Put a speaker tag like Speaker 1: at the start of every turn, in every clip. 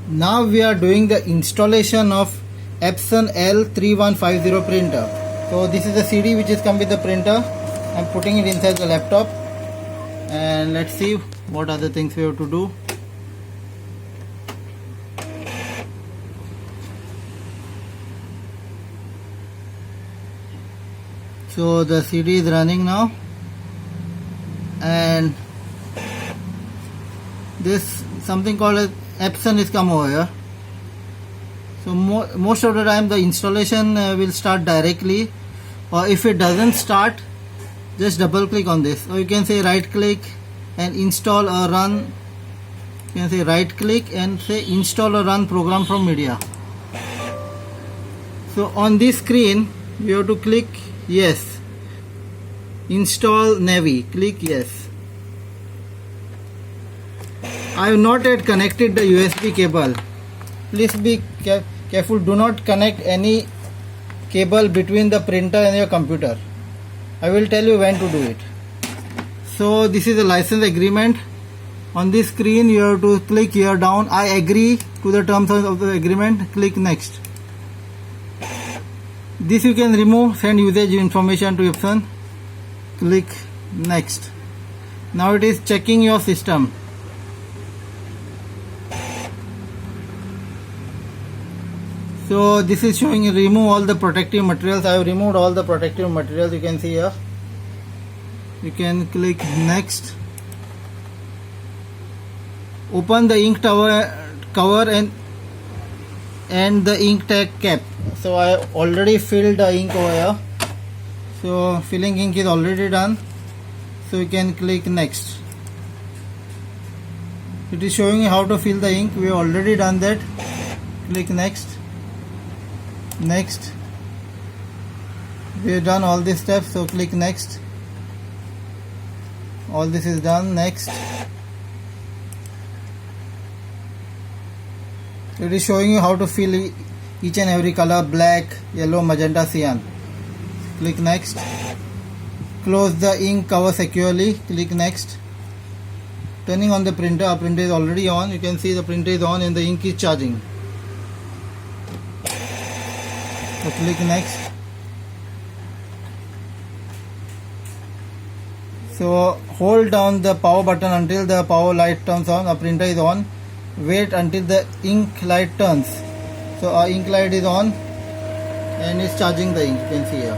Speaker 1: Now we are doing the installation of Epson L3150 printer. So this is the CD which is come with the printer. I'm putting it inside the laptop and let's see what other things we have to do. So the CD is running now, and this something called as Epson is come over here. So most of the time the installation will start directly, or if it doesn't start, just double click on this, or you can say right click and install or run. You can say right click and say install or run program from media. So on this screen you have to click yes. Install Navi, click yes. I have not yet connected the USB cable. Please be careful, do not connect any cable between the printer and your computer. I will tell you when to do it. So this is a license agreement. On this screen you have to click here down, I agree to the terms of the agreement, click next. This you can remove, send usage information to Epson, click next. Now it is checking your system. So this is showing remove all the protective materials. I have removed all the protective materials, you can see here. You can click next. Open the ink cover and the ink tag cap. So I already filled the ink over here. So filling ink is already done. So you can click next. It is showing you how to fill the ink. We have already done that. Click next. Next. We have done all these steps, so click next. All this is done. Next. It is showing you how to fill each and every color: black, yellow, magenta, cyan. Click next. Close the ink cover securely. Click next. Turning on the printer. Our printer is already on. You can see the printer is on and the ink is charging. So click next. So hold down the power button until the power light turns on. Our printer is on. Wait until the ink light turns. So our ink light is on and it's charging the ink. You can see here.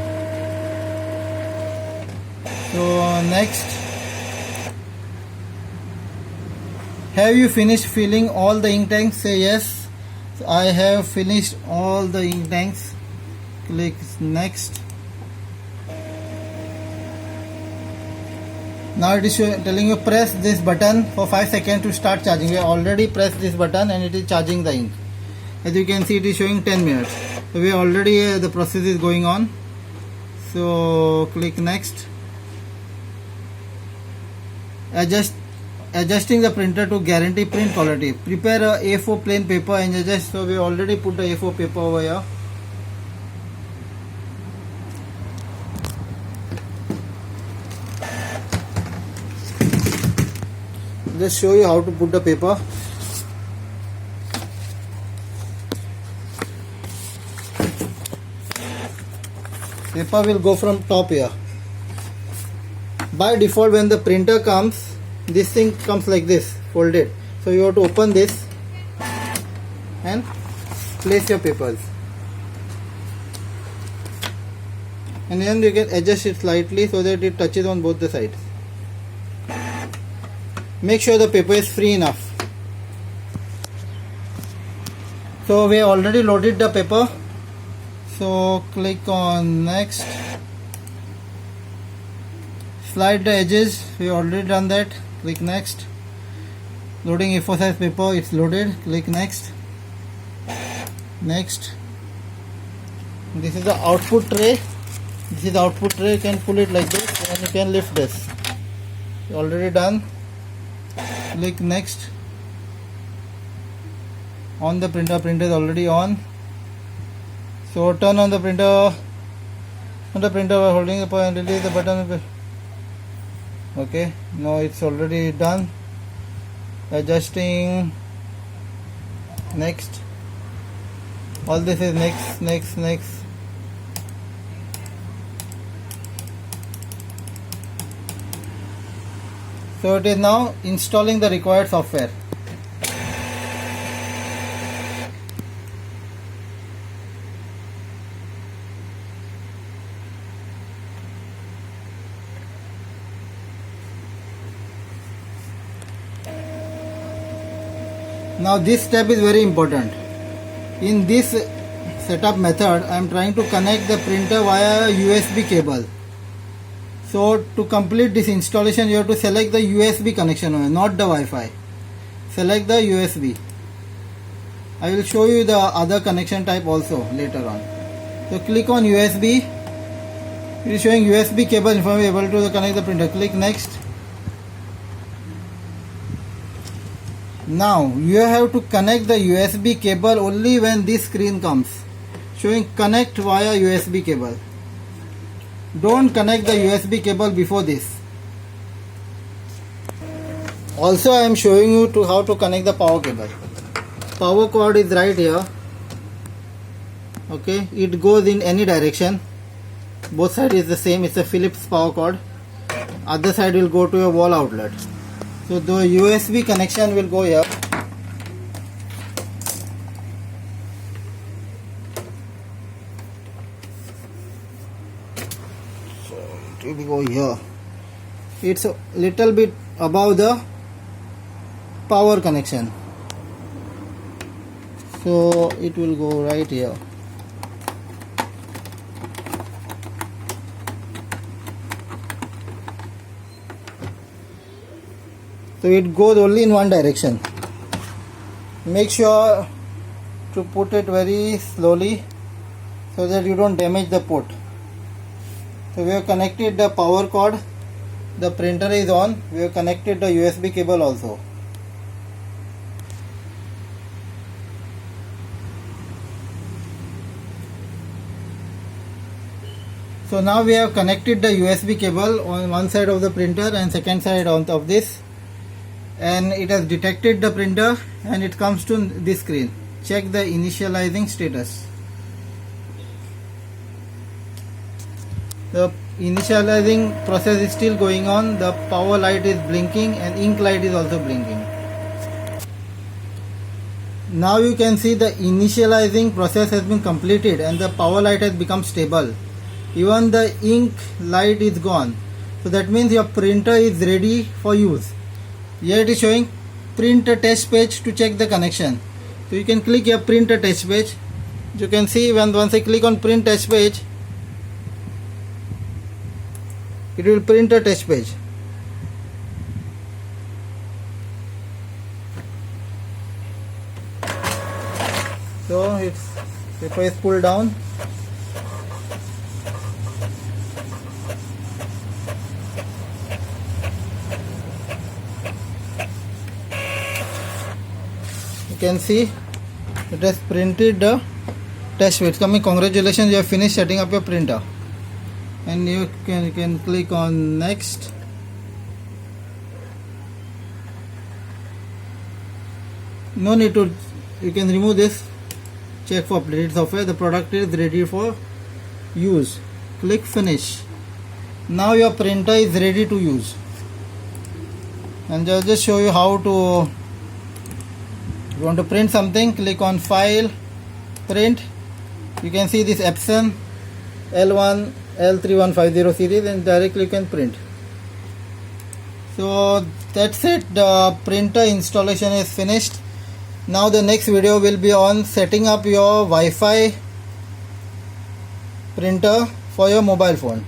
Speaker 1: So next. Have you finished filling all the ink tanks? Say yes. So I have finished all the ink tanks. Click next. Now it is telling you press this button for 5 seconds to start charging. We have already pressed this button and it is charging the ink. As you can see, it is showing 10 minutes. So we already the process is going on. So click next. Adjusting the printer to guarantee print quality. Prepare a A4 plain paper and adjust. So we already put the A4 paper over here. Just show you how to put the paper. Paper will go from top here. By default, when the printer comes, this thing comes like this, folded. So you have to open this and place your papers. And then you can adjust it slightly so that it touches on both the sides. Make sure the paper is free enough. So we have already loaded the paper. So click on next. Slide the edges. We have already done that. Click next. Loading A4 size paper. It's loaded. Click next. Next. This is the output tray. This is the output tray. You can pull it like this and you can lift this. Already done. Click next. On the printer. Printer is already on. So turn on the printer. On the printer by holding the and release the button. Okay, now it's already done. Adjusting next. All this is next. So it is now installing the required software. Now this step is very important. In this setup method, I am trying to connect the printer via USB cable. So to complete this installation, you have to select the USB connection only, not the Wi-Fi. Select the USB. I will show you the other connection type also later on. So click on USB. It is showing USB cable if I am able to connect the printer. Click next. Now you have to connect the USB cable only when this screen comes showing connect via USB cable. Don't connect the USB cable before this. Also I am showing you how to connect the power cable. Power cord is right here. Okay, it goes in any direction. Both sides is the same. It's a Philips power cord. Other side will go to a wall outlet. So the USB connection will go here. So it will go here. It's a little bit above the power connection. So it will go right here. So it goes only in one direction. Make sure to put it very slowly so that you don't damage the port. So we have connected the power cord. The printer is on. We have connected the USB cable also. So now we have connected the USB cable on one side of the printer and second side of this. And it has detected the printer and it comes to this screen. Check the initializing status. The initializing process is still going on. The power light is blinking and ink light is also blinking. Now you can see the initializing process has been completed and the power light has become stable. Even the ink light is gone. So that means your printer is ready for use. Here it is showing print a test page to check the connection. So you can click here print a test page. You can see once I click on print test page, it will print a test page. So if I pull down, can see it has printed the test page. Coming, congratulations, you have finished setting up your printer. And you can click on next. No need to, you can remove this. Check for updated software. The product is ready for use. Click finish. Now your printer is ready to use. And I'll just show you how to. You want to print something, click on file, print. You can see this Epson L1 L3150 series and directly you can print. So that's it, the printer installation is finished. Now the next video will be on setting up your Wi-Fi printer for your mobile phone.